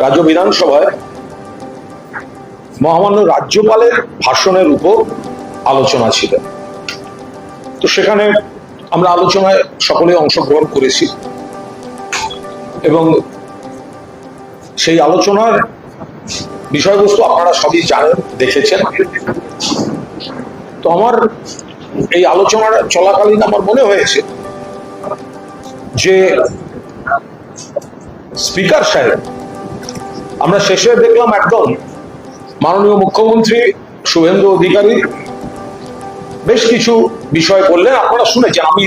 রাজ্য বিধানসভায় মহামান্য রাজ্যপালের ভাষণের উপর আলোচনা ছিল। তো সেখানে আমরা আলোচনায় সকলে অংশগ্রহণ করেছি এবং সেই আলোচনার বিষয়বস্তু আপনারা সবই জানেন, দেখেছেন। তো আমার এই আলোচনার চলাকালীন আমার মনে হয়েছে যে স্পিকার সাহেব, আমরা শেষে দেখলাম একদম মাননীয় মুখ্যমন্ত্রী শুভেন্দু অধিকারী বেশ কিছু বিষয় বললেন, আপনারা শুনেছেন, আমি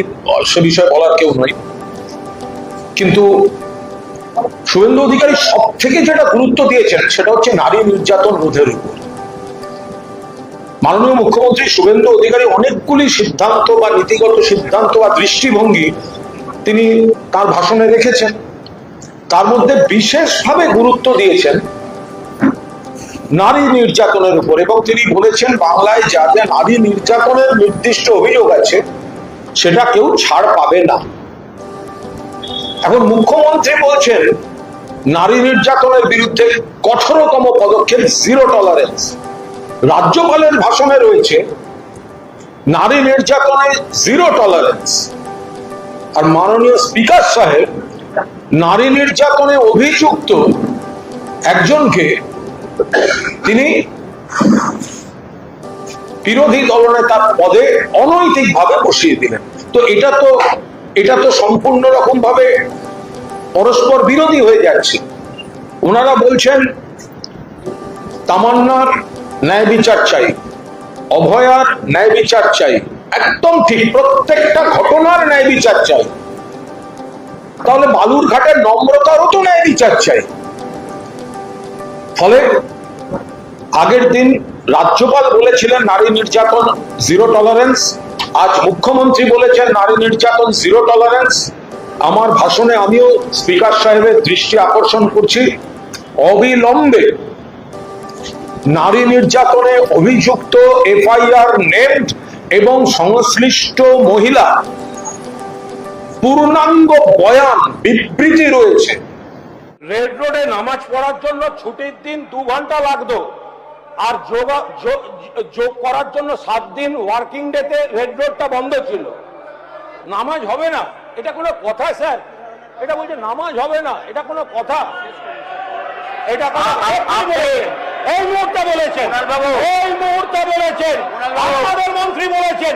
সে বিষয়ে বলার কেউ নই। কিন্তু শুভেন্দু অধিকারী সব থেকে যেটা গুরুত্ব দিয়েছেন সেটা হচ্ছে নারী নির্যাতন রোধের উপর। মাননীয় মুখ্যমন্ত্রী শুভেন্দু অধিকারী অনেকগুলি সিদ্ধান্ত বা নীতিগত সিদ্ধান্ত বা দৃষ্টিভঙ্গি তিনি তার ভাষণে রেখেছেন। তার মধ্যে বিশেষভাবে গুরুত্ব দিয়েছেন নারী নির্যাতনের উপর, এবং তিনি বলেছেন বাংলায় যা যা নারী নির্যাতনের নির্দিষ্ট অভিযোগ আছে সেটা কেউ ছাড় পাবে না। এখন মুখ্যমন্ত্রী বলছেন নারী নির্যাতনের বিরুদ্ধে কঠোরতম পদক্ষেপ, জিরো টলারেন্স। রাজ্যপালের ভাষণে রয়েছে নারী নির্যাতনে জিরো টলারেন্স। আর মাননীয় স্পিকার সাহেব নারী নির্যাতনে অভিযুক্ত একজনকে তিনি বিরোধী দলনেতার পদে অনৈতিকভাবে বসিয়ে দিলেন। তো এটা তো সম্পূর্ণ রকম ভাবে পরস্পর বিরোধী হয়ে যাচ্ছে। ওনারা বলছেন তামান্নার ন্যায় বিচার চাই, অভয়ার ন্যায় বিচার চাই, একদম ঠিক, প্রত্যেকটা ঘটনার ন্যায় বিচার চাই। তাহলে বালুরঘাটের নম্রতারও তো ন্যায় বিচার চাই। ফলে আগের দিন রাজ্যপাল বলেছিলেন নারী নির্যাতন জিরো টলারেন্স, আজ মুখ্যমন্ত্রী বলেছেন নারী নির্যাতন জিরো টলারেন্স। আমার ভাষণে আমিও স্পিকার সাহেবের দৃষ্টি আকর্ষণ করছি, অবিলম্বে নারী নির্যাতনে অভিযুক্ত, এফআইআর নেমড এবং সংশ্লিষ্ট মহিলা পূর্ণাঙ্গ বয়ান বিবৃতি রয়েছে। রেড রোডে নামাজ পড়ার জন্য ছুটির দিন 2 ঘন্টা লাগতো, আর যোগ করার জন্য 7 দিন ওয়ার্কিং ডেতে রেড রোডটা বন্ধ ছিল। নামাজ হবে না, এটা কোনো কথা স্যার? এটা বলছে নামাজ হবে না, এটা কোনো কথা? এটা এই মুহূর্তে বলেছেন, এই মুহূর্তে বলেছেন, আপনাদের মন্ত্রী বলেছেন